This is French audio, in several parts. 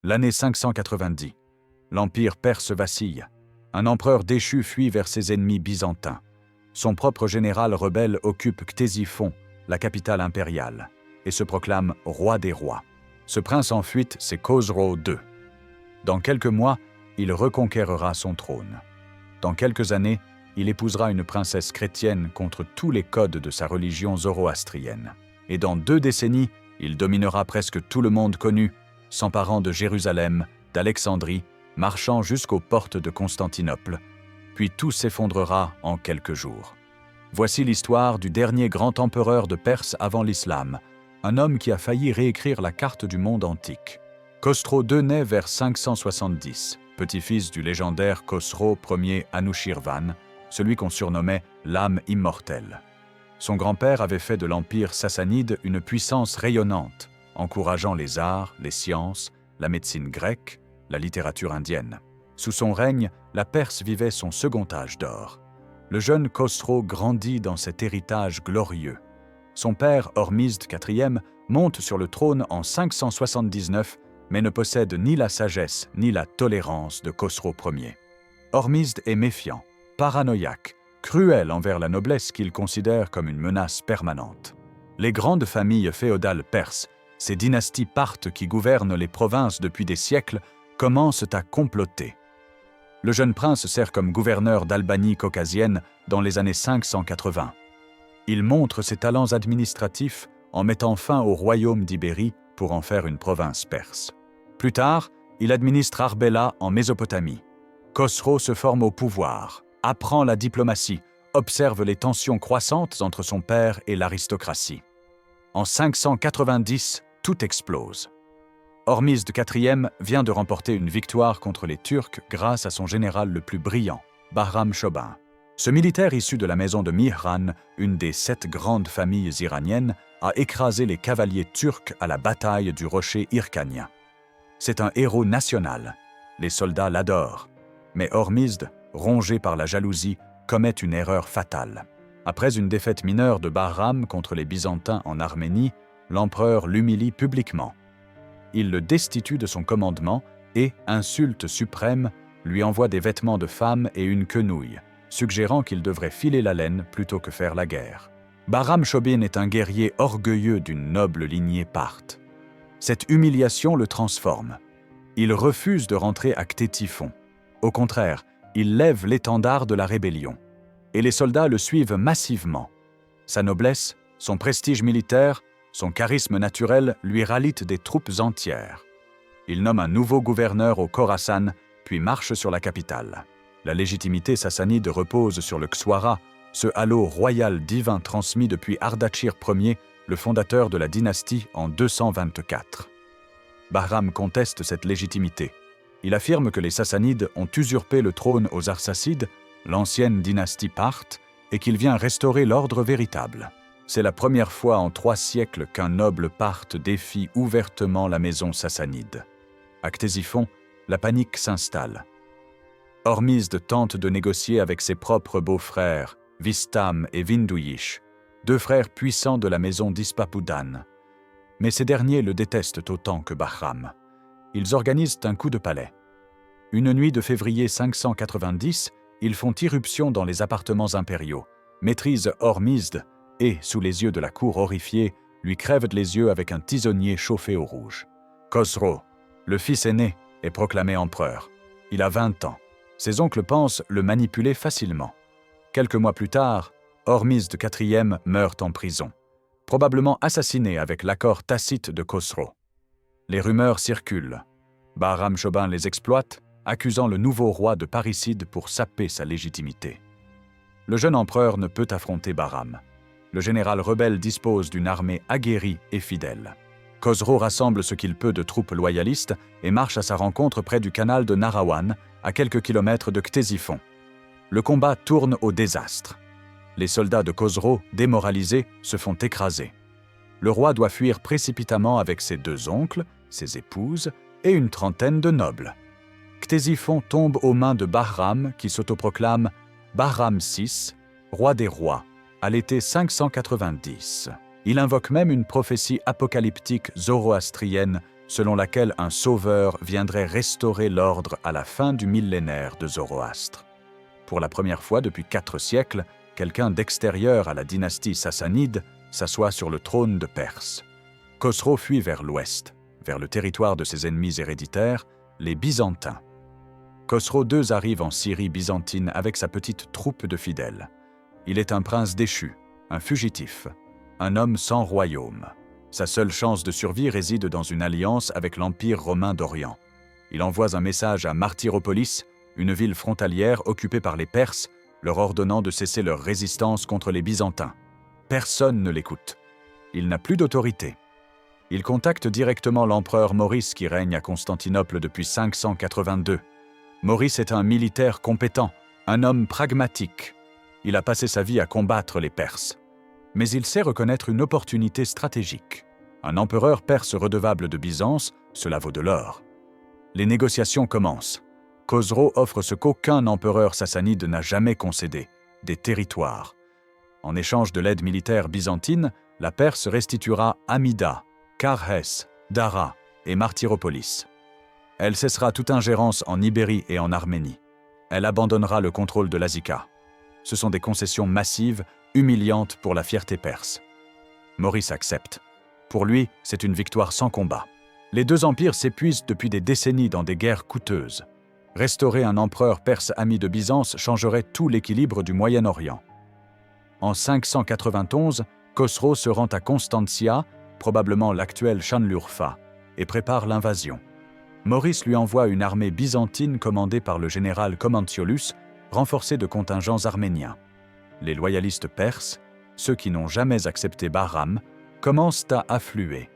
L'année 590. L'empire perse vacille. Un empereur déchu fuit vers ses ennemis byzantins. Son propre général rebelle occupe Ctésiphon, la capitale impériale, et se proclame roi des rois. Ce prince en fuite, c'est Khosrow II. Dans quelques mois, il reconquérera son trône. Dans quelques années, il épousera une princesse chrétienne contre tous les codes de sa religion zoroastrienne. Et dans 2 décennies, il dominera presque tout le monde connu, s'emparant de Jérusalem, d'Alexandrie, marchant jusqu'aux portes de Constantinople, puis tout s'effondrera en quelques jours. Voici l'histoire du dernier grand empereur de Perse avant l'islam, un homme qui a failli réécrire la carte du monde antique. Khosrow II naît vers 570, petit-fils du légendaire Khosrow Ier Anushirvan, celui qu'on surnommait l'âme immortelle. Son grand-père avait fait de l'empire sassanide une puissance rayonnante, encourageant les arts, les sciences, la médecine grecque, la littérature indienne. Sous son règne, la Perse vivait son second âge d'or. Le jeune Khosrow grandit dans cet héritage glorieux. Son père, Hormizd IV, monte sur le trône en 579, mais ne possède ni la sagesse ni la tolérance de Khosrow Ier. Hormizd est méfiant, paranoïaque, cruel envers la noblesse qu'il considère comme une menace permanente. Les grandes familles féodales perses, ces dynasties parthes qui gouvernent les provinces depuis des siècles, commencent à comploter. Le jeune prince sert comme gouverneur d'Albanie caucasienne dans les années 580. Il montre ses talents administratifs en mettant fin au royaume d'Ibérie pour en faire une province perse. Plus tard, il administre Arbela en Mésopotamie. Khosrow se forme au pouvoir, apprend la diplomatie, observe les tensions croissantes entre son père et l'aristocratie. En 590, tout explose. Hormizd IV vient de remporter une victoire contre les Turcs grâce à son général le plus brillant, Bahram Chobin. Ce militaire issu de la maison de Mihran, une des 7 grandes familles iraniennes, a écrasé les cavaliers turcs à la bataille du rocher Hirkania. C'est un héros national. Les soldats l'adorent. Mais Hormizd, rongé par la jalousie, commet une erreur fatale. Après une défaite mineure de Bahram contre les Byzantins en Arménie, l'empereur l'humilie publiquement. Il le destitue de son commandement et, insulte suprême, lui envoie des vêtements de femme et une quenouille, suggérant qu'il devrait filer la laine plutôt que faire la guerre. Bahram Chobin est un guerrier orgueilleux d'une noble lignée parthe. Cette humiliation le transforme. Il refuse de rentrer à Ctésiphon. Au contraire, il lève l'étendard de la rébellion. Et les soldats le suivent massivement. Sa noblesse, son prestige militaire, son charisme naturel lui rallient des troupes entières. Il nomme un nouveau gouverneur au Khorasan, puis marche sur la capitale. La légitimité sassanide repose sur le Kswara, ce halo royal divin transmis depuis Ardachir Ier, le fondateur de la dynastie en 224. Bahram conteste cette légitimité. Il affirme que les Sassanides ont usurpé le trône aux Arsacides, l'ancienne dynastie parthe, et qu'il vient restaurer l'ordre véritable. C'est la première fois en 3 siècles qu'un noble parthe défie ouvertement la maison sassanide. À Ctésiphon, la panique s'installe. Hormizd tente de négocier avec ses propres beaux-frères, Vistam et Vinduyish, 2 frères puissants de la maison d'Ispapudan. Mais ces derniers le détestent autant que Bahram. Ils organisent un coup de palais. Une nuit de février 590, ils font irruption dans les appartements impériaux, maîtrisent Hormizd et, sous les yeux de la cour horrifiée, lui crèvent les yeux avec un tisonnier chauffé au rouge. Khosrow, le fils aîné, est proclamé empereur. Il a 20 ans. Ses oncles pensent le manipuler facilement. Quelques mois plus tard, Hormizd IV meurt en prison, probablement assassiné avec l'accord tacite de Khosrow. Les rumeurs circulent. Bahram Chobin les exploite, accusant le nouveau roi de parricide pour saper sa légitimité. Le jeune empereur ne peut affronter Bahram. Le général rebelle dispose d'une armée aguerrie et fidèle. Khosrow rassemble ce qu'il peut de troupes loyalistes et marche à sa rencontre près du canal de Nahrawan, à quelques kilomètres de Ctésiphon. Le combat tourne au désastre. Les soldats de Khosrow, démoralisés, se font écraser. Le roi doit fuir précipitamment avec ses 2 oncles, ses épouses et une trentaine de nobles. Ctésiphon tombe aux mains de Bahram, qui s'autoproclame Bahram VI, roi des rois, à l'été 590. Il invoque même une prophétie apocalyptique zoroastrienne selon laquelle un sauveur viendrait restaurer l'ordre à la fin du millénaire de Zoroastre. Pour la première fois depuis 4 siècles, quelqu'un d'extérieur à la dynastie sassanide s'assoit sur le trône de Perse. Khosro fuit vers l'ouest, vers le territoire de ses ennemis héréditaires, les Byzantins. Khosro II arrive en Syrie byzantine avec sa petite troupe de fidèles. Il est un prince déchu, un fugitif, un homme sans royaume. Sa seule chance de survie réside dans une alliance avec l'Empire romain d'Orient. Il envoie un message à Martyropolis, une ville frontalière occupée par les Perses, leur ordonnant de cesser leur résistance contre les Byzantins. Personne ne l'écoute. Il n'a plus d'autorité. Il contacte directement l'empereur Maurice qui règne à Constantinople depuis 582. Maurice est un militaire compétent, un homme pragmatique. Il a passé sa vie à combattre les Perses. Mais il sait reconnaître une opportunité stratégique. Un empereur perse redevable de Byzance, cela vaut de l'or. Les négociations commencent. Khosro offre ce qu'aucun empereur sassanide n'a jamais concédé, des territoires. En échange de l'aide militaire byzantine, la Perse restituera Amida, Karès, Dara et Martyropolis. Elle cessera toute ingérence en Ibérie et en Arménie. Elle abandonnera le contrôle de l'Azika. Ce sont des concessions massives, humiliantes pour la fierté perse. Maurice accepte. Pour lui, c'est une victoire sans combat. Les deux empires s'épuisent depuis des décennies dans des guerres coûteuses. Restaurer un empereur perse ami de Byzance changerait tout l'équilibre du Moyen-Orient. En 591, Khosro se rend à Constantia, probablement l'actuelle Şanlıurfa, et prépare l'invasion. Maurice lui envoie une armée byzantine commandée par le général Commentiolus, renforcée de contingents arméniens. Les loyalistes perses, ceux qui n'ont jamais accepté Bahram, commencent à affluer.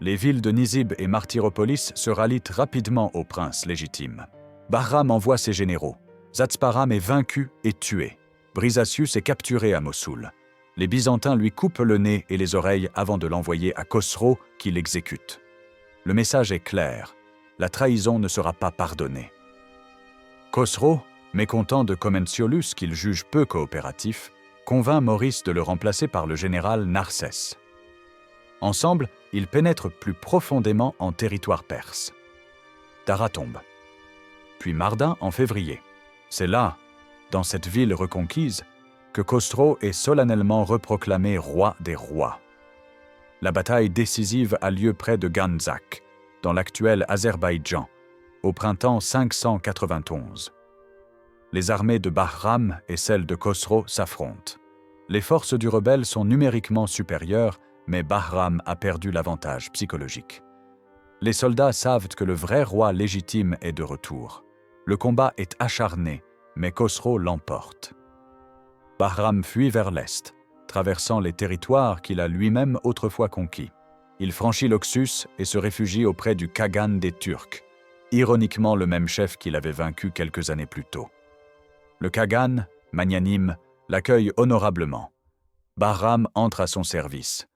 Les villes de Nizib et Martyropolis se rallient rapidement au prince légitime. Bahram envoie ses généraux. Zatsparam est vaincu et tué. Brisasius est capturé à Mossoul. Les Byzantins lui coupent le nez et les oreilles avant de l'envoyer à Khosro, qui l'exécute. Le message est clair. La trahison ne sera pas pardonnée. Khosro, mécontent de Commentiolus qu'il juge peu coopératif, convainc Maurice de le remplacer par le général Narsès. Ensemble, ils pénètrent plus profondément en territoire perse. Dara tombe. Puis Mardin en février. C'est là, dans cette ville reconquise, que Khosro est solennellement reproclamé roi des rois. La bataille décisive a lieu près de Ganzak, dans l'actuel Azerbaïdjan, au printemps 591. Les armées de Bahram et celles de Khosro s'affrontent. Les forces du rebelle sont numériquement supérieures, mais Bahram a perdu l'avantage psychologique. Les soldats savent que le vrai roi légitime est de retour. Le combat est acharné, mais Khosro l'emporte. Bahram fuit vers l'est, traversant les territoires qu'il a lui-même autrefois conquis. Il franchit l'Oxus et se réfugie auprès du Khagan des Turcs, ironiquement le même chef qu'il avait vaincu quelques années plus tôt. Le Khagan, magnanime, l'accueille honorablement. Bahram entre à son service,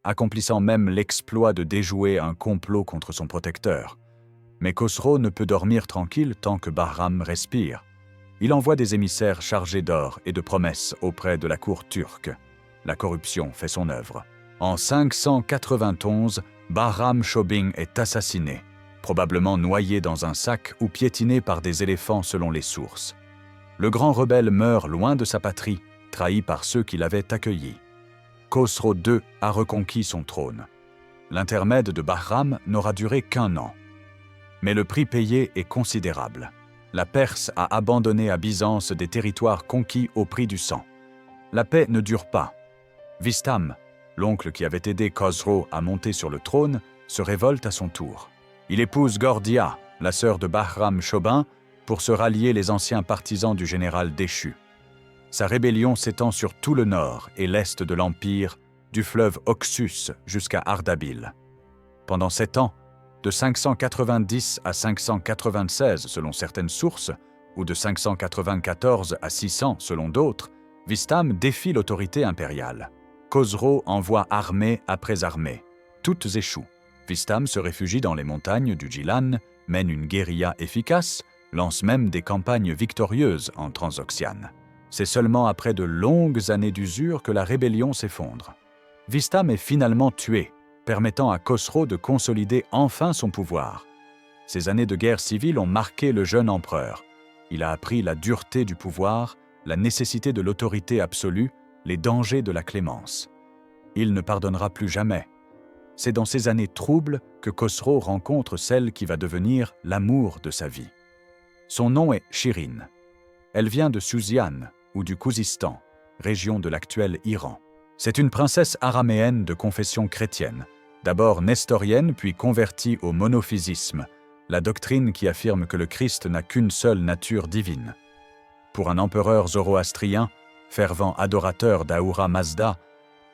accomplissant même l'exploit de déjouer un complot contre son protecteur. Mais Khosro ne peut dormir tranquille tant que Bahram respire. Il envoie des émissaires chargés d'or et de promesses auprès de la cour turque. La corruption fait son œuvre. En 591, Bahram Shobing est assassiné, probablement noyé dans un sac ou piétiné par des éléphants selon les sources. Le grand rebelle meurt loin de sa patrie, trahi par ceux qui l'avaient accueilli. Khosro II a reconquis son trône. L'intermède de Bahram n'aura duré qu'1 an. Mais le prix payé est considérable. La Perse a abandonné à Byzance des territoires conquis au prix du sang. La paix ne dure pas. Vistam, l'oncle qui avait aidé Khosro à monter sur le trône, se révolte à son tour. Il épouse Gordia, la sœur de Bahram Shobin, pour se rallier les anciens partisans du général déchu. Sa rébellion s'étend sur tout le nord et l'est de l'Empire, du fleuve Oxus jusqu'à Ardabil. Pendant 7 ans, de 590 à 596 selon certaines sources, ou de 594 à 600 selon d'autres, Vistam défie l'autorité impériale. Khosro envoie armée après armée. Toutes échouent. Vistam se réfugie dans les montagnes du Djilan, mène une guérilla efficace, lance même des campagnes victorieuses en Transoxiane. C'est seulement après de longues années d'usure que la rébellion s'effondre. Vistam est finalement tué, permettant à Khosro de consolider enfin son pouvoir. Ces années de guerre civile ont marqué le jeune empereur. Il a appris la dureté du pouvoir, la nécessité de l'autorité absolue, les dangers de la clémence. Il ne pardonnera plus jamais. C'est dans ces années troubles que Khosro rencontre celle qui va devenir l'amour de sa vie. Son nom est Shirin. Elle vient de Suzian, ou du Khouzistan, région de l'actuel Iran. C'est une princesse araméenne de confession chrétienne, d'abord nestorienne puis convertie au monophysisme, la doctrine qui affirme que le Christ n'a qu'une seule nature divine. Pour un empereur zoroastrien, fervent adorateur d'Ahura Mazda,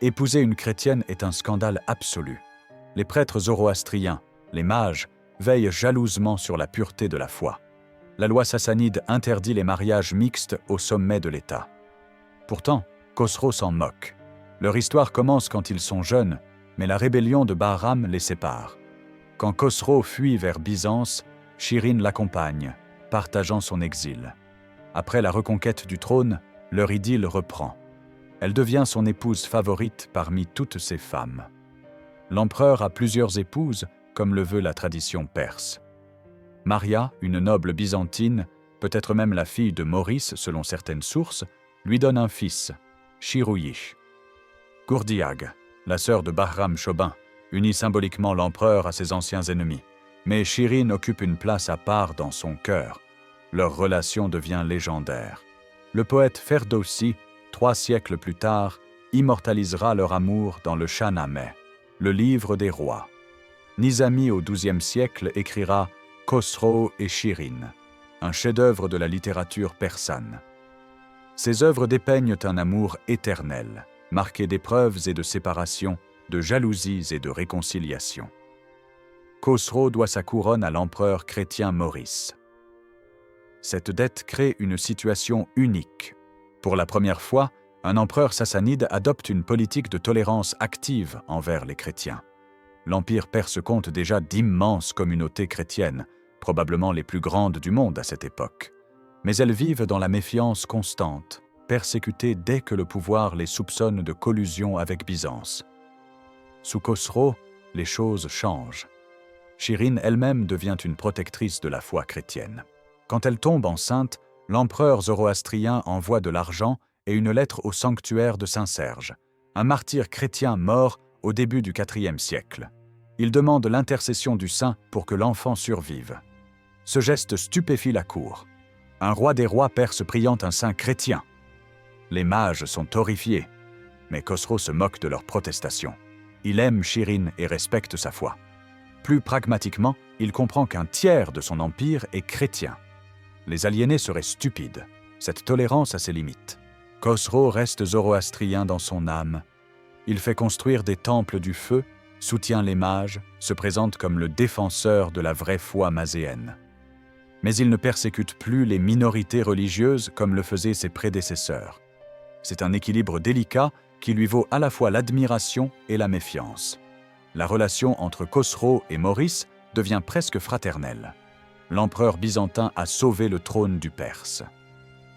épouser une chrétienne est un scandale absolu. Les prêtres zoroastriens, les mages, veillent jalousement sur la pureté de la foi. La loi sassanide interdit les mariages mixtes au sommet de l'État. Pourtant, Khosro s'en moque. Leur histoire commence quand ils sont jeunes, mais la rébellion de Bahram les sépare. Quand Khosro fuit vers Byzance, Shirin l'accompagne, partageant son exil. Après la reconquête du trône, leur idylle reprend. Elle devient son épouse favorite parmi toutes ses femmes. L'empereur a plusieurs épouses, comme le veut la tradition perse. Maria, une noble byzantine, peut-être même la fille de Maurice selon certaines sources, lui donne un fils, Shirouyish. Gourdiag, la sœur de Bahram Chobin, unit symboliquement l'empereur à ses anciens ennemis. Mais Shirin occupe une place à part dans son cœur. Leur relation devient légendaire. Le poète Ferdowsi, 3 siècles plus tard, immortalisera leur amour dans le Shahnameh, le livre des rois. Nizami au XIIe siècle écrira Khosro et Shirin, un chef-d'œuvre de la littérature persane. Ces œuvres dépeignent un amour éternel, marqué d'épreuves et de séparations, de jalousies et de réconciliations. Khosro doit sa couronne à l'empereur chrétien Maurice. Cette dette crée une situation unique. Pour la première fois, un empereur sassanide adopte une politique de tolérance active envers les chrétiens. L'Empire perse compte déjà d'immenses communautés chrétiennes, probablement les plus grandes du monde à cette époque. Mais elles vivent dans la méfiance constante, persécutées dès que le pouvoir les soupçonne de collusion avec Byzance. Sous Khosro, les choses changent. Shirin elle-même devient une protectrice de la foi chrétienne. Quand elle tombe enceinte, l'empereur zoroastrien envoie de l'argent et une lettre au sanctuaire de Saint-Serge, un martyr chrétien mort au début du IVe siècle. Il demande l'intercession du saint pour que l'enfant survive. Ce geste stupéfie la cour. Un roi des rois perse priant un saint chrétien. Les mages sont horrifiés, mais Khosro se moque de leurs protestations. Il aime Shirin et respecte sa foi. Plus pragmatiquement, il comprend qu'un tiers de son empire est chrétien. Les aliénés seraient stupides. Cette tolérance a ses limites. Khosro reste zoroastrien dans son âme. Il fait construire des temples du feu, soutient les mages, se présente comme le défenseur de la vraie foi mazéenne. Mais il ne persécute plus les minorités religieuses comme le faisaient ses prédécesseurs. C'est un équilibre délicat qui lui vaut à la fois l'admiration et la méfiance. La relation entre Khosro et Maurice devient presque fraternelle. L'empereur byzantin a sauvé le trône du Perse.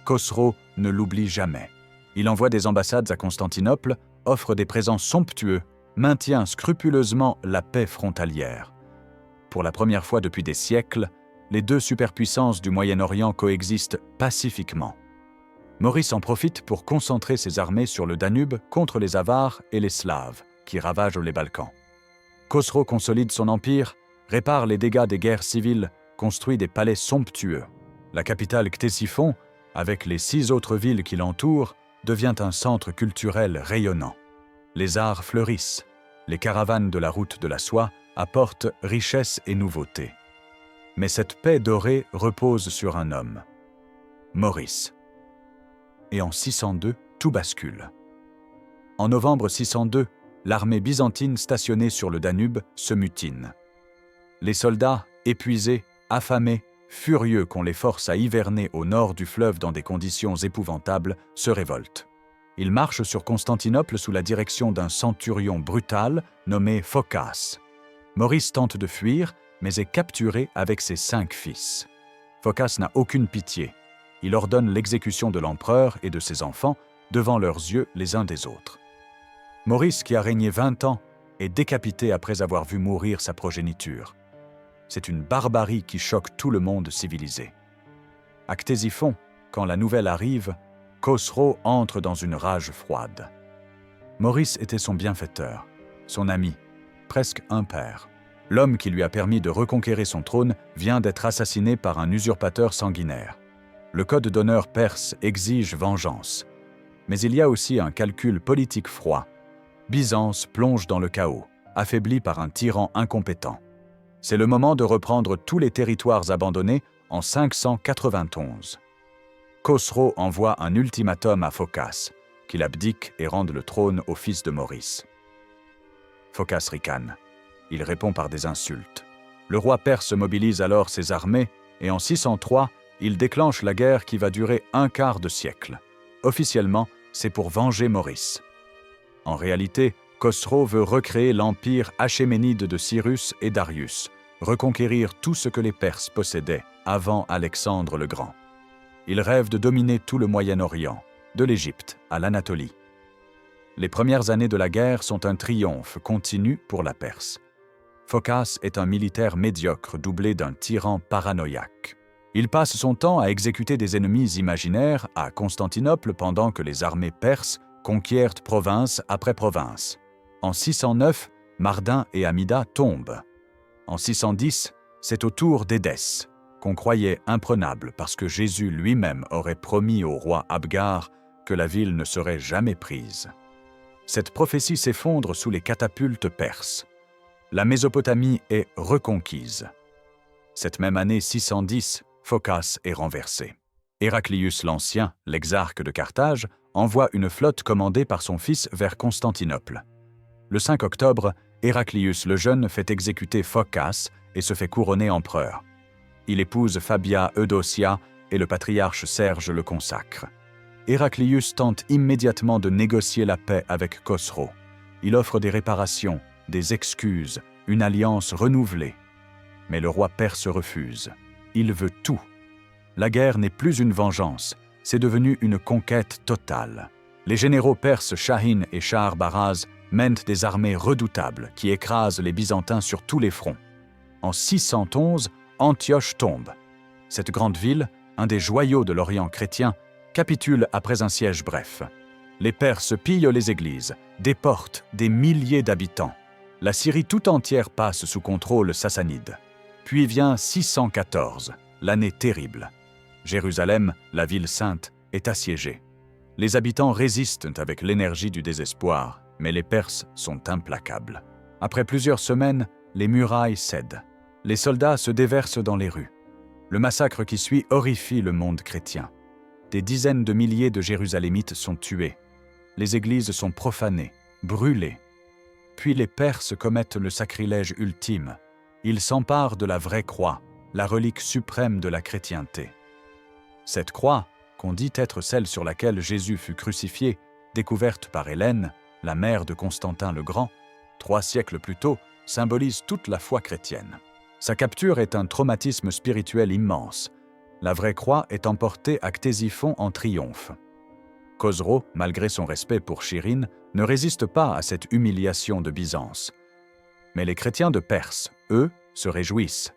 Khosro ne l'oublie jamais. Il envoie des ambassades à Constantinople, offre des présents somptueux, maintient scrupuleusement la paix frontalière. Pour la première fois depuis des siècles, les deux superpuissances du Moyen-Orient coexistent pacifiquement. Maurice en profite pour concentrer ses armées sur le Danube contre les Avars et les Slaves, qui ravagent les Balkans. Khosro consolide son empire, répare les dégâts des guerres civiles, construit des palais somptueux. La capitale Ctésiphon, avec les 6 autres villes qui l'entourent, devient un centre culturel rayonnant. Les arts fleurissent. Les caravanes de la route de la soie apportent richesse et nouveauté. Mais cette paix dorée repose sur un homme, Maurice. Et en 602, tout bascule. En novembre 602, l'armée byzantine stationnée sur le Danube se mutine. Les soldats, épuisés, affamés, furieux qu'on les force à hiverner au nord du fleuve dans des conditions épouvantables, se révoltent. Ils marchent sur Constantinople sous la direction d'un centurion brutal nommé Phocas. Maurice tente de fuir, mais est capturé avec ses 5 fils. Phocas n'a aucune pitié. Il ordonne l'exécution de l'empereur et de ses enfants devant leurs yeux les uns des autres. Maurice, qui a régné 20 ans, est décapité après avoir vu mourir sa progéniture. C'est une barbarie qui choque tout le monde civilisé. À Ctésiphon, quand la nouvelle arrive, Khosrow entre dans une rage froide. Maurice était son bienfaiteur, son ami, presque un père. L'homme qui lui a permis de reconquérir son trône vient d'être assassiné par un usurpateur sanguinaire. Le code d'honneur perse exige vengeance. Mais il y a aussi un calcul politique froid. Byzance plonge dans le chaos, affaibli par un tyran incompétent. C'est le moment de reprendre tous les territoires abandonnés en 591. Khosrow envoie un ultimatum à Phocas, qu'il abdique et rende le trône au fils de Maurice. Phocas ricane. Il répond par des insultes. Le roi perse mobilise alors ses armées et en 603, il déclenche la guerre qui va durer un quart de siècle. Officiellement, c'est pour venger Maurice. En réalité, Khosrow veut recréer l'empire achéménide de Cyrus et Darius, reconquérir tout ce que les Perses possédaient avant Alexandre le Grand. Il rêve de dominer tout le Moyen-Orient, de l'Égypte à l'Anatolie. Les premières années de la guerre sont un triomphe continu pour la Perse. Phocas est un militaire médiocre doublé d'un tyran paranoïaque. Il passe son temps à exécuter des ennemis imaginaires à Constantinople pendant que les armées perses conquièrent province après province. En 609, Mardin et Amida tombent. En 610, c'est au tour d'Édesse, qu'on croyait imprenable parce que Jésus lui-même aurait promis au roi Abgar que la ville ne serait jamais prise. Cette prophétie s'effondre sous les catapultes perses. La Mésopotamie est reconquise. Cette même année 610, Phocas est renversé. Héraclius l'Ancien, l'exarque de Carthage, envoie une flotte commandée par son fils vers Constantinople. Le 5 octobre, Héraclius le Jeune fait exécuter Phocas et se fait couronner empereur. Il épouse Fabia Eudocia et le patriarche Serge le consacre. Héraclius tente immédiatement de négocier la paix avec Khosrow. Il offre des réparations, des excuses, une alliance renouvelée. Mais le roi perse refuse. Il veut tout. La guerre n'est plus une vengeance, c'est devenu une conquête totale. Les généraux perses Shahin et Shahar-Baraz mènent des armées redoutables qui écrasent les Byzantins sur tous les fronts. En 611, Antioche tombe. Cette grande ville, un des joyaux de l'Orient chrétien, capitule après un siège bref. Les Perses pillent les églises, déportent des milliers d'habitants. La Syrie tout entière passe sous contrôle sassanide. Puis vient 614, l'année terrible. Jérusalem, la ville sainte, est assiégée. Les habitants résistent avec l'énergie du désespoir, mais les Perses sont implacables. Après plusieurs semaines, les murailles cèdent. Les soldats se déversent dans les rues. Le massacre qui suit horrifie le monde chrétien. Des dizaines de milliers de Jérusalémites sont tués. Les églises sont profanées, brûlées. Puis les Perses commettent le sacrilège ultime. Ils s'emparent de la vraie croix, la relique suprême de la chrétienté. Cette croix, qu'on dit être celle sur laquelle Jésus fut crucifié, découverte par Hélène, la mère de Constantin le Grand, 3 siècles plus tôt, symbolise toute la foi chrétienne. Sa capture est un traumatisme spirituel immense. La vraie croix est emportée à Ctésiphon en triomphe. Khosrow, malgré son respect pour Chirine, ne résiste pas à cette humiliation de Byzance. Mais les chrétiens de Perse, eux, se réjouissent.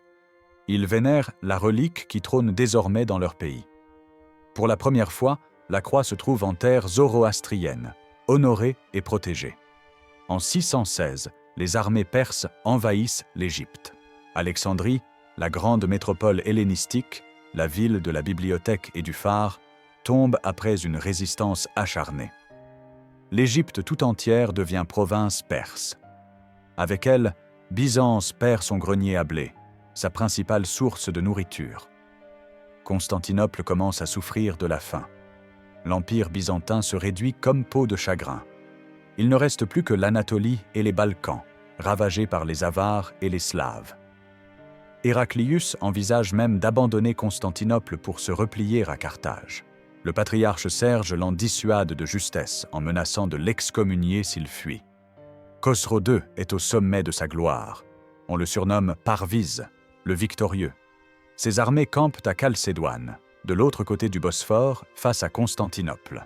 Ils vénèrent la relique qui trône désormais dans leur pays. Pour la première fois, la croix se trouve en terre zoroastrienne, honorée et protégée. En 616, les armées perses envahissent l'Égypte. Alexandrie, la grande métropole hellénistique, la ville de la bibliothèque et du phare, tombe après une résistance acharnée. L'Égypte tout entière devient province perse. Avec elle, Byzance perd son grenier à blé, sa principale source de nourriture. Constantinople commence à souffrir de la faim. L'empire byzantin se réduit comme peau de chagrin. Il ne reste plus que l'Anatolie et les Balkans, ravagés par les Avars et les Slaves. Héraclius envisage même d'abandonner Constantinople pour se replier à Carthage. Le patriarche Serge l'en dissuade de justesse en menaçant de l'excommunier s'il fuit. Khosrow II est au sommet de sa gloire. On le surnomme Parviz, le victorieux. Ses armées campent à Chalcédoine, de l'autre côté du Bosphore, face à Constantinople.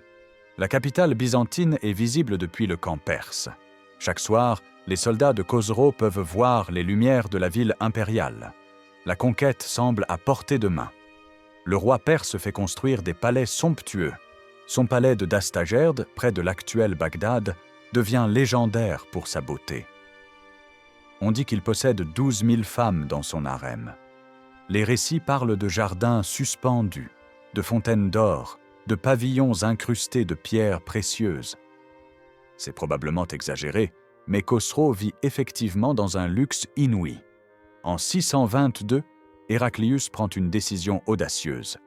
La capitale byzantine est visible depuis le camp perse. Chaque soir, Les soldats de Khosrow peuvent voir les lumières de la ville impériale. La conquête semble à portée de main. Le roi perse fait construire des palais somptueux. Son palais de Dastagerd, près de l'actuel Bagdad, devient légendaire pour sa beauté. On dit qu'il possède 12 000 femmes dans son harem. Les récits parlent de jardins suspendus, de fontaines d'or, de pavillons incrustés de pierres précieuses. C'est probablement exagéré, mais Khosrow vit effectivement dans un luxe inouï. En 622, Héraclius prend une décision audacieuse.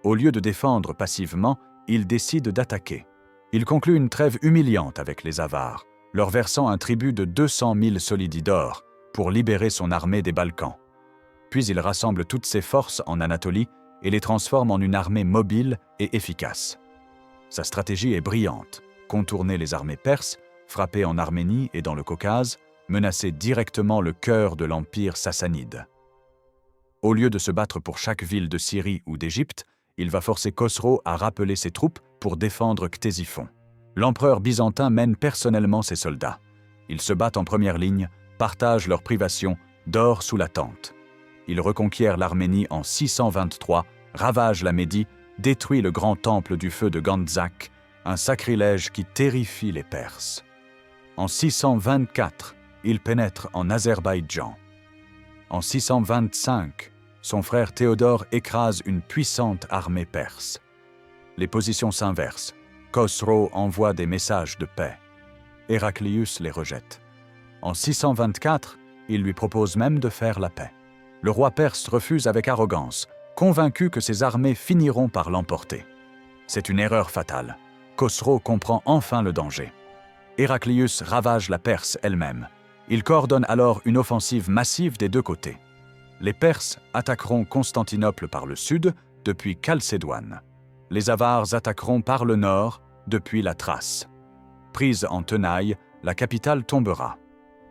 Au lieu de défendre passivement, il décide d'attaquer. Il conclut une trêve humiliante avec les Avars, leur versant un tribut de 200 000 solidi d'or pour libérer son armée des Balkans. Puis il rassemble toutes ses forces en Anatolie et les transforme en une armée mobile et efficace. Sa stratégie est brillante: contourner les armées perses, frapper en Arménie et dans le Caucase, menacer directement le cœur de l'empire sassanide. Au lieu de se battre pour chaque ville de Syrie ou d'Égypte, il va forcer Khosrow à rappeler ses troupes pour défendre Ctésiphon. L'empereur byzantin mène personnellement ses soldats. Ils se battent en première ligne, partagent leurs privations, dorment sous la tente. Il reconquiert l'Arménie en 623, ravage la Médie, détruit le grand temple du feu de Gandzak, un sacrilège qui terrifie les Perses. En 624, il pénètre en Azerbaïdjan. En 625, son frère Théodore écrase une puissante armée perse. Les positions s'inversent. Khosrow envoie des messages de paix. Héraclius les rejette. En 624, il lui propose même de faire la paix. Le roi perse refuse avec arrogance, convaincu que ses armées finiront par l'emporter. C'est une erreur fatale. Khosrow comprend enfin le danger. Héraclius ravage la Perse elle-même. Il coordonne alors une offensive massive des deux côtés. Les Perses attaqueront Constantinople par le sud, depuis Chalcédoine. Les Avars attaqueront par le nord, depuis la Thrace. Prise en tenaille, la capitale tombera.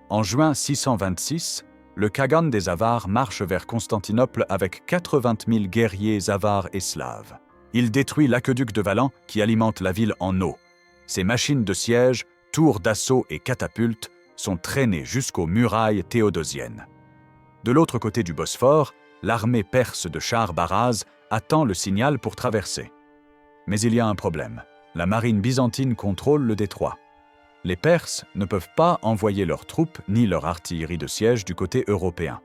En juin 626, le Khagan des Avars marche vers Constantinople avec 80 000 guerriers avars et slaves. Il détruit l'aqueduc de Valan qui alimente la ville en eau. Ses machines de siège, tours d'assaut et catapultes sont traînées jusqu'aux murailles théodosiennes. De l'autre côté du Bosphore, l'armée perse de Char-Baraz attend le signal pour traverser. Mais il y a un problème. La marine byzantine contrôle le détroit. Les Perses ne peuvent pas envoyer leurs troupes ni leur artillerie de siège du côté européen.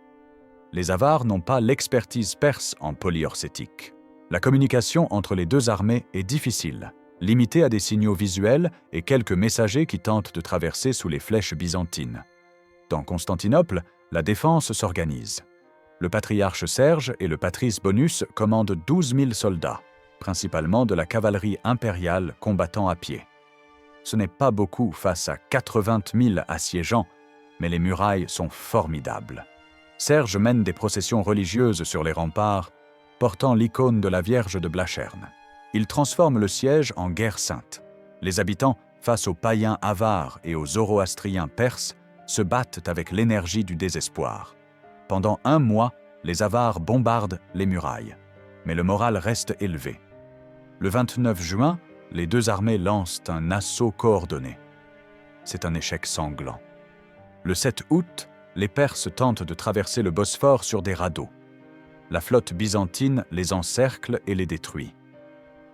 Les Avars n'ont pas l'expertise perse en polyorcétique. La communication entre les deux armées est difficile, limitée à des signaux visuels et quelques messagers qui tentent de traverser sous les flèches byzantines. Dans Constantinople, la défense s'organise. Le patriarche Serge et le patrice Bonus commandent 12 000 soldats, principalement de la cavalerie impériale combattant à pied. Ce n'est pas beaucoup face à 80 000 assiégeants, mais les murailles sont formidables. Serge mène des processions religieuses sur les remparts, portant l'icône de la Vierge de Blacherne. Il transforme le siège en guerre sainte. Les habitants, face aux païens avares et aux zoroastriens perses, se battent avec l'énergie du désespoir. Pendant un mois, les Avars bombardent les murailles, mais le moral reste élevé. Le 29 juin, les deux armées lancent un assaut coordonné. C'est un échec sanglant. Le 7 août, les Perses tentent de traverser le Bosphore sur des radeaux. La flotte byzantine les encercle et les détruit.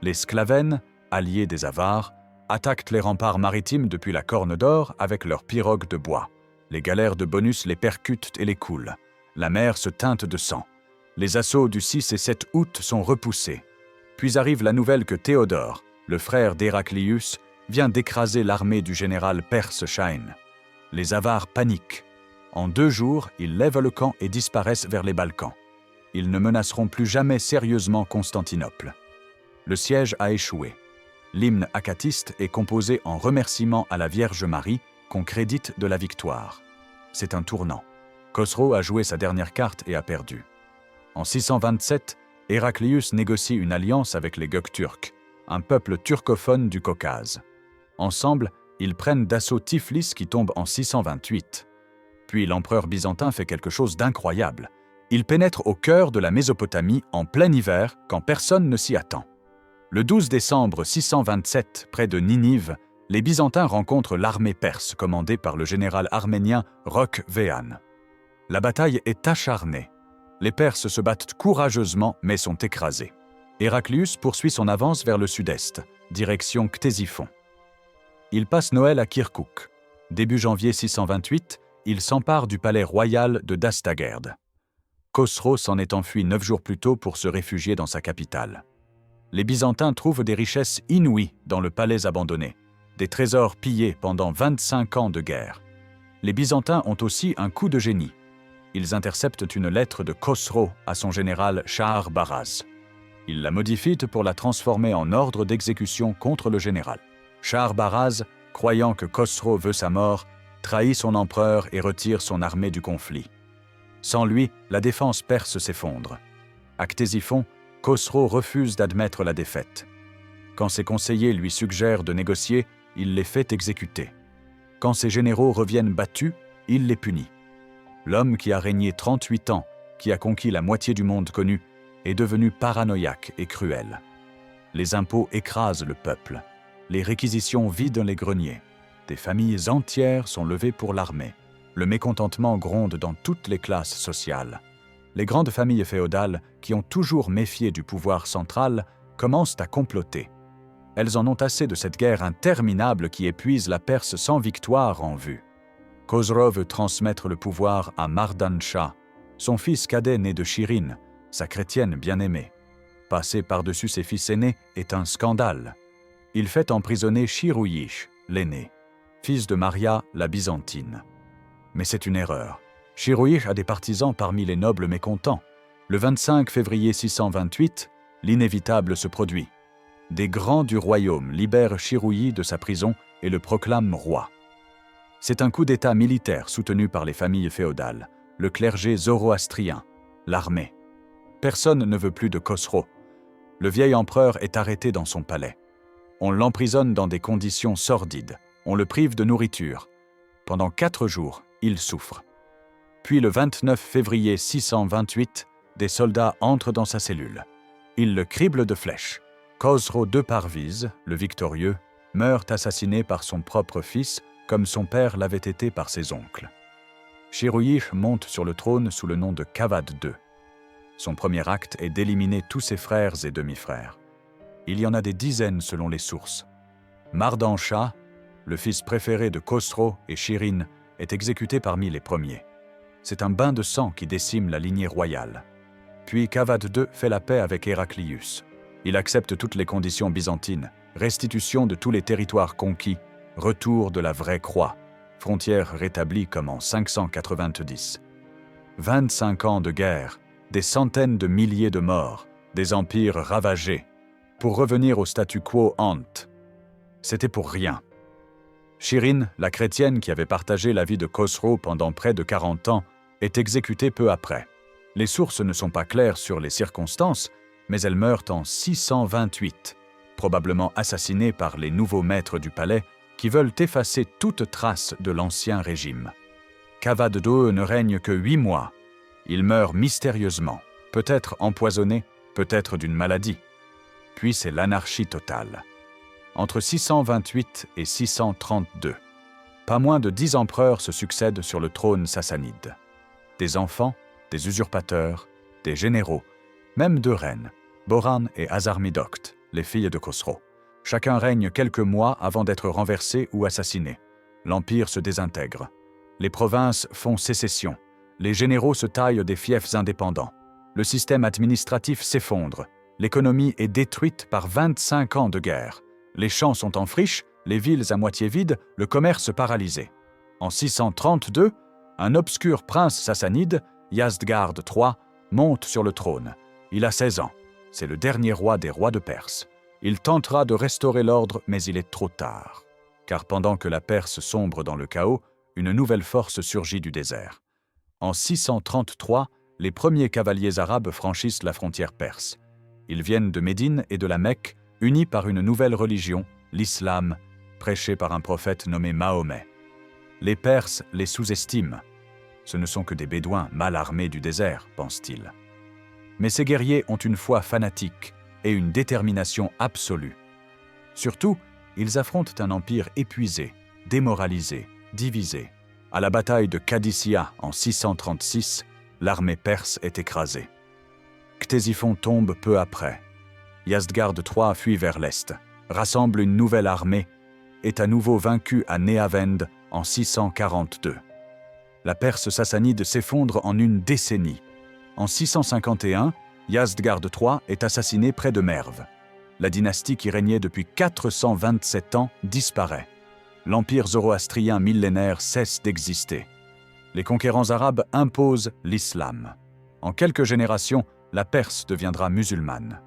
Les Sclavènes, alliés des Avars, attaquent les remparts maritimes depuis la Corne d'Or avec leurs pirogues de bois. Les galères de Bonus les percutent et les coulent. La mer se teinte de sang. Les assauts du 6 et 7 août sont repoussés. Puis arrive la nouvelle que Théodore, le frère d'Héraclius, vient d'écraser l'armée du général perse Shahin. Les Avars paniquent. En 2 jours, ils lèvent le camp et disparaissent vers les Balkans. Ils ne menaceront plus jamais sérieusement Constantinople. Le siège a échoué. L'hymne akatiste est composé en remerciement à la Vierge Marie qu'on crédite de la victoire. C'est un tournant. Khosrow a joué sa dernière carte et a perdu. En 627, Héraclius négocie une alliance avec les Gökturks, un peuple turcophone du Caucase. Ensemble, ils prennent d'assaut Tiflis qui tombe en 628. Puis l'empereur byzantin fait quelque chose d'incroyable. Il pénètre au cœur de la Mésopotamie en plein hiver quand personne ne s'y attend. Le 12 décembre 627, près de Ninive, les Byzantins rencontrent l'armée perse commandée par le général arménien Rokvéan. La bataille est acharnée. Les Perses se battent courageusement mais sont écrasés. Héraclius poursuit son avance vers le sud-est, direction Ctésiphon. Il passe Noël à Kirkouk. Début janvier 628, il s'empare du palais royal de Dastagerd. Khosro s'en est enfui 9 jours plus tôt pour se réfugier dans sa capitale. Les Byzantins trouvent des richesses inouïes dans le palais abandonné, des trésors pillés pendant 25 ans de guerre. Les Byzantins ont aussi un coup de génie. Ils interceptent une lettre de Khosro à son général Shahar-Baraz. Ils la modifient pour la transformer en ordre d'exécution contre le général. Shahar-Baraz, croyant que Khosro veut sa mort, trahit son empereur et retire son armée du conflit. Sans lui, la défense perse s'effondre. À Ctésiphon, Khosro refuse d'admettre la défaite. Quand ses conseillers lui suggèrent de négocier, il les fait exécuter. Quand ses généraux reviennent battus, il les punit. L'homme qui a régné 38 ans, qui a conquis la moitié du monde connu, est devenu paranoïaque et cruel. Les impôts écrasent le peuple. Les réquisitions vident les greniers. Des familles entières sont levées pour l'armée. Le mécontentement gronde dans toutes les classes sociales. Les grandes familles féodales, qui ont toujours méfié du pouvoir central, commencent à comploter. Elles en ont assez de cette guerre interminable qui épuise la Perse sans victoire en vue. Khosro veut transmettre le pouvoir à Mardan Shah, son fils cadet né de Shirin, sa chrétienne bien-aimée. Passer par-dessus ses fils aînés est un scandale. Il fait emprisonner Shirouyish, l'aîné, fils de Maria la Byzantine. Mais c'est une erreur. Shirouyish a des partisans parmi les nobles mécontents. Le 25 février 628, l'inévitable se produit. Des grands du royaume libèrent Shirouyi de sa prison et le proclament roi. C'est un coup d'État militaire soutenu par les familles féodales, le clergé zoroastrien, l'armée. Personne ne veut plus de Khosro. Le vieil empereur est arrêté dans son palais. On l'emprisonne dans des conditions sordides. On le prive de nourriture. Pendant 4 jours, il souffre. Puis le 29 février 628, des soldats entrent dans sa cellule. Ils le criblent de flèches. Khosro II Parviz, le victorieux, meurt assassiné par son propre fils, comme son père l'avait été par ses oncles. Shirouyish monte sur le trône sous le nom de Kavad II. Son premier acte est d'éliminer tous ses frères et demi-frères. Il y en a des dizaines selon les sources. Mardan Shah, le fils préféré de Khosro et Shirin, est exécuté parmi les premiers. C'est un bain de sang qui décime la lignée royale. Puis Kavad II fait la paix avec Héraclius. Il accepte toutes les conditions byzantines, restitution de tous les territoires conquis, retour de la vraie croix, frontières rétablies comme en 590. 25 ans de guerre, des centaines de milliers de morts, des empires ravagés, pour revenir au statu quo ante. C'était pour rien. Shirin, la chrétienne qui avait partagé la vie de Khosro pendant près de 40 ans, est exécutée peu après. Les sources ne sont pas claires sur les circonstances, mais elle meurt en 628, probablement assassinée par les nouveaux maîtres du palais qui veulent effacer toute trace de l'ancien régime. Kavad II ne règne que 8 mois. Il meurt mystérieusement, peut-être empoisonné, peut-être d'une maladie. Puis c'est l'anarchie totale. Entre 628 et 632, pas moins de 10 empereurs se succèdent sur le trône sassanide. Des enfants, des usurpateurs, des généraux, même 2 reines, Boran et Azarmidokht, les filles de Khosro. Chacun règne quelques mois avant d'être renversé ou assassiné. L'empire se désintègre. Les provinces font sécession. Les généraux se taillent des fiefs indépendants. Le système administratif s'effondre. L'économie est détruite par 25 ans de guerre. Les champs sont en friche, les villes à moitié vides, le commerce paralysé. En 632, un obscur prince sassanide, Yazdgard III, monte sur le trône. Il a 16 ans. C'est le dernier roi des rois de Perse. Il tentera de restaurer l'ordre, mais il est trop tard. Car pendant que la Perse sombre dans le chaos, une nouvelle force surgit du désert. En 633, les premiers cavaliers arabes franchissent la frontière perse. Ils viennent de Médine et de la Mecque, unis par une nouvelle religion, l'islam, prêché par un prophète nommé Mahomet. Les Perses les sous-estiment. Ce ne sont que des bédouins mal armés du désert, pense-t-il. Mais ces guerriers ont une foi fanatique et une détermination absolue. Surtout, ils affrontent un empire épuisé, démoralisé, divisé. À la bataille de Qadissia en 636, l'armée perse est écrasée. Ctésiphon tombe peu après. Yazdgard III fuit vers l'est, rassemble une nouvelle armée, est à nouveau vaincu à Néavend en 642. La Perse sassanide s'effondre en une décennie. En 651, Yazdgard III est assassiné près de Merv. La dynastie qui régnait depuis 427 ans disparaît. L'empire zoroastrien millénaire cesse d'exister. Les conquérants arabes imposent l'islam. En quelques générations, la Perse deviendra musulmane.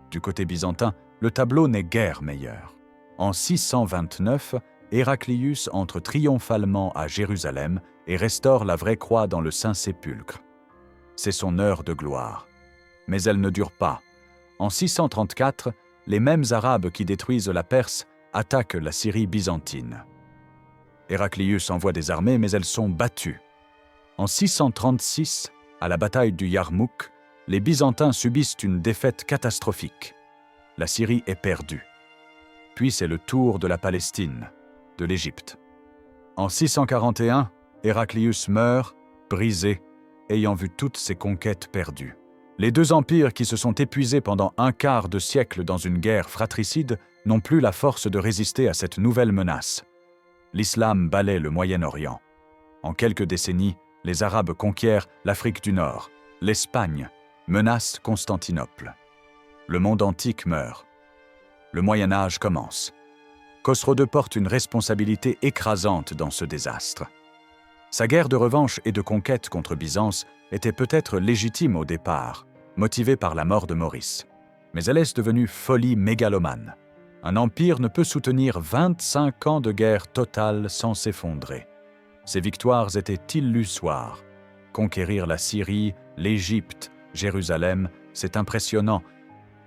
Du côté byzantin, le tableau n'est guère meilleur. En 629, Héraclius entre triomphalement à Jérusalem et restaure la vraie croix dans le Saint-Sépulcre. C'est son heure de gloire. Mais elle ne dure pas. En 634, les mêmes Arabes qui détruisent la Perse attaquent la Syrie byzantine. Héraclius envoie des armées, mais elles sont battues. En 636, à la bataille du Yarmouk, les Byzantins subissent une défaite catastrophique. La Syrie est perdue. Puis c'est le tour de la Palestine, de l'Égypte. En 641, Héraclius meurt, brisé, ayant vu toutes ses conquêtes perdues. Les deux empires qui se sont épuisés pendant un quart de siècle dans une guerre fratricide n'ont plus la force de résister à cette nouvelle menace. L'islam balaie le Moyen-Orient. En quelques décennies, les Arabes conquièrent l'Afrique du Nord, l'Espagne, menacent Constantinople. Le monde antique meurt. Le Moyen-Âge commence. Khosrow II porte une responsabilité écrasante dans ce désastre. Sa guerre de revanche et de conquête contre Byzance était peut-être légitime au départ, motivée par la mort de Maurice. Mais elle est devenue folie mégalomane. Un empire ne peut soutenir 25 ans de guerre totale sans s'effondrer. Ses victoires étaient illusoires. Conquérir la Syrie, l'Égypte, Jérusalem, c'est impressionnant,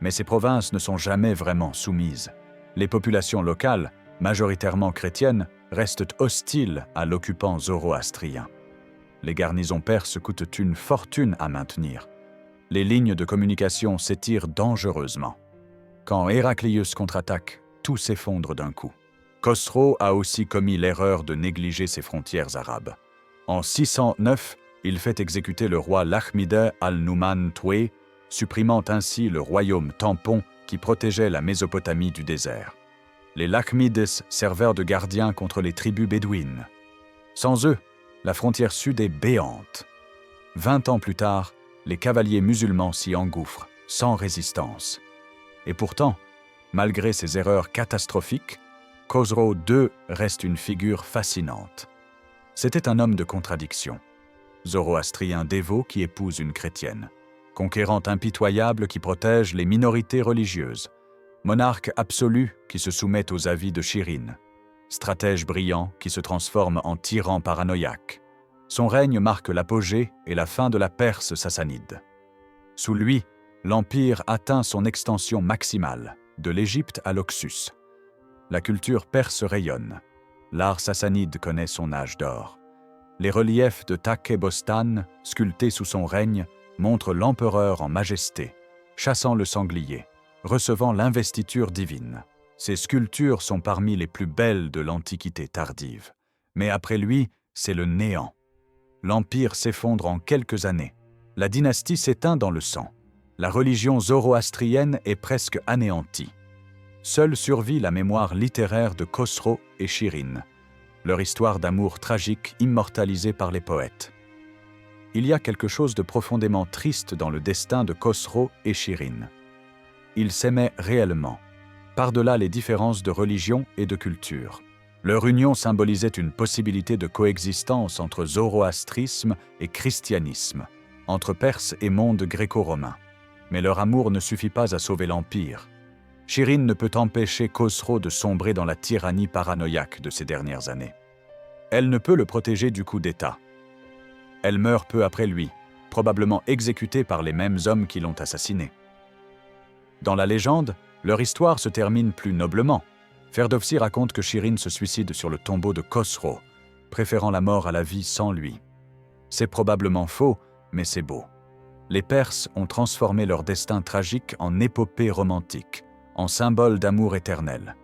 mais ces provinces ne sont jamais vraiment soumises. Les populations locales, majoritairement chrétiennes, restent hostiles à l'occupant zoroastrien. Les garnisons perses coûtent une fortune à maintenir. Les lignes de communication s'étirent dangereusement. Quand Héraclius contre-attaque, tout s'effondre d'un coup. Khosrow a aussi commis l'erreur de négliger ses frontières arabes. En 609, il fait exécuter le roi Lakhmide al-Nouman Toué, supprimant ainsi le royaume tampon qui protégeait la Mésopotamie du désert. Les Lakhmides servèrent de gardiens contre les tribus bédouines. Sans eux, la frontière sud est béante. 20 ans plus tard, les cavaliers musulmans s'y engouffrent, sans résistance. Et pourtant, malgré ces erreurs catastrophiques, Khosrow II reste une figure fascinante. C'était un homme de contradiction. Zoroastrien dévot qui épouse une chrétienne. Conquérant impitoyable qui protège les minorités religieuses. Monarque absolu qui se soumet aux avis de Shirin. Stratège brillant qui se transforme en tyran paranoïaque. Son règne marque l'apogée et la fin de la Perse sassanide. Sous lui, l'empire atteint son extension maximale, de l'Égypte à l'Oxus. La culture perse rayonne. L'art sassanide connaît son âge d'or. Les reliefs de Takhe-Bostan, sculptés sous son règne, montrent l'empereur en majesté, chassant le sanglier, recevant l'investiture divine. Ces sculptures sont parmi les plus belles de l'Antiquité tardive. Mais après lui, c'est le néant. L'empire s'effondre en quelques années. La dynastie s'éteint dans le sang. La religion zoroastrienne est presque anéantie. Seule survit la mémoire littéraire de Khosrow et Shirin, leur histoire d'amour tragique immortalisée par les poètes. Il y a quelque chose de profondément triste dans le destin de Khosrow et Shirin. Ils s'aimaient réellement, par-delà les différences de religion et de culture. Leur union symbolisait une possibilité de coexistence entre zoroastrisme et christianisme, entre Perse et monde gréco-romain. Mais leur amour ne suffit pas à sauver l'empire. Shirin ne peut empêcher Khosrow de sombrer dans la tyrannie paranoïaque de ces dernières années. Elle ne peut le protéger du coup d'État. Elle meurt peu après lui, probablement exécutée par les mêmes hommes qui l'ont assassiné. Dans la légende, leur histoire se termine plus noblement. Ferdowsi raconte que Shirin se suicide sur le tombeau de Khosrow, préférant la mort à la vie sans lui. C'est probablement faux, mais c'est beau. Les Perses ont transformé leur destin tragique en épopée romantique, en symbole d'amour éternel.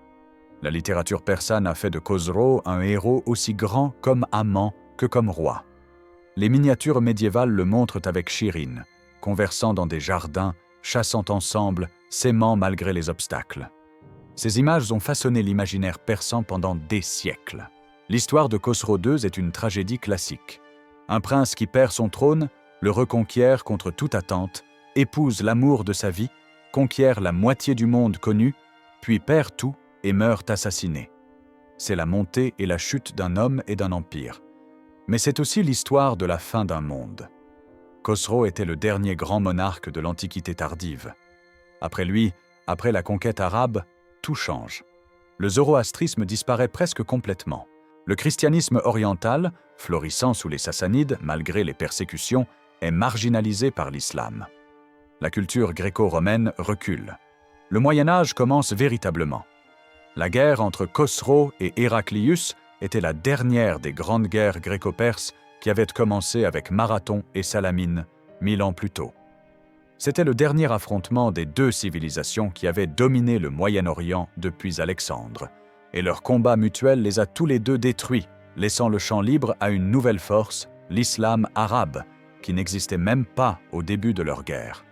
La littérature persane a fait de Khosrow un héros aussi grand comme amant que comme roi. Les miniatures médiévales le montrent avec Shirin, conversant dans des jardins, chassant ensemble, s'aimant malgré les obstacles. Ces images ont façonné l'imaginaire persan pendant des siècles. L'histoire de Khosrow II est une tragédie classique. Un prince qui perd son trône, le reconquiert contre toute attente, épouse l'amour de sa vie, conquiert la moitié du monde connu, puis perd tout et meurt assassiné. C'est la montée et la chute d'un homme et d'un empire. Mais c'est aussi l'histoire de la fin d'un monde. Khosrow était le dernier grand monarque de l'Antiquité tardive. Après lui, après la conquête arabe, tout change. Le zoroastrisme disparaît presque complètement. Le christianisme oriental, florissant sous les Sassanides malgré les persécutions, est marginalisé par l'islam. La culture gréco-romaine recule. Le Moyen-Âge commence véritablement. La guerre entre Khosrow et Héraclius était la dernière des grandes guerres gréco-perses qui avaient commencé avec Marathon et Salamine 1000 ans plus tôt. C'était le dernier affrontement des deux civilisations qui avaient dominé le Moyen-Orient depuis Alexandre, et leur combat mutuel les a tous les deux détruits, laissant le champ libre à une nouvelle force, l'islam arabe, qui n'existait même pas au début de leur guerre.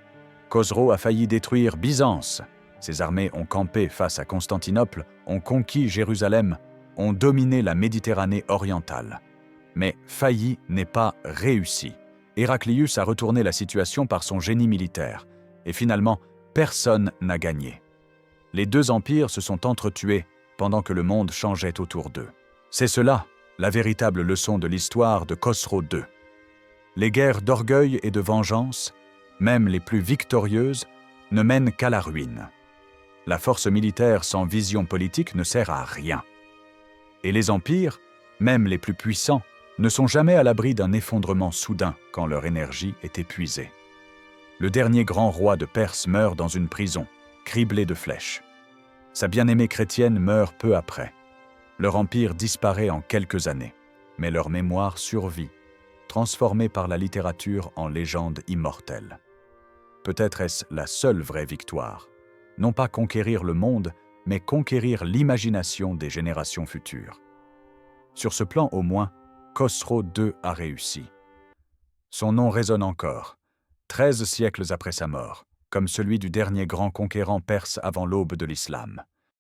Khosrow a failli détruire Byzance. Ses armées ont campé face à Constantinople, ont conquis Jérusalem, ont dominé la Méditerranée orientale. Mais failli n'est pas réussi. Héraclius a retourné la situation par son génie militaire, et finalement, personne n'a gagné. Les deux empires se sont entretués pendant que le monde changeait autour d'eux. C'est cela, la véritable leçon de l'histoire de Khosrow II. Les guerres d'orgueil et de vengeance, même les plus victorieuses, ne mènent qu'à la ruine. La force militaire sans vision politique ne sert à rien. Et les empires, même les plus puissants, ne sont jamais à l'abri d'un effondrement soudain quand leur énergie est épuisée. Le dernier grand roi de Perse meurt dans une prison, criblé de flèches. Sa bien-aimée chrétienne meurt peu après. Leur empire disparaît en quelques années, mais leur mémoire survit, transformée par la littérature en légende immortelle. Peut-être est-ce la seule vraie victoire. Non pas conquérir le monde, mais conquérir l'imagination des générations futures. Sur ce plan au moins, Khosrow II a réussi. Son nom résonne encore, 13 siècles après sa mort, comme celui du dernier grand conquérant perse avant l'aube de l'islam.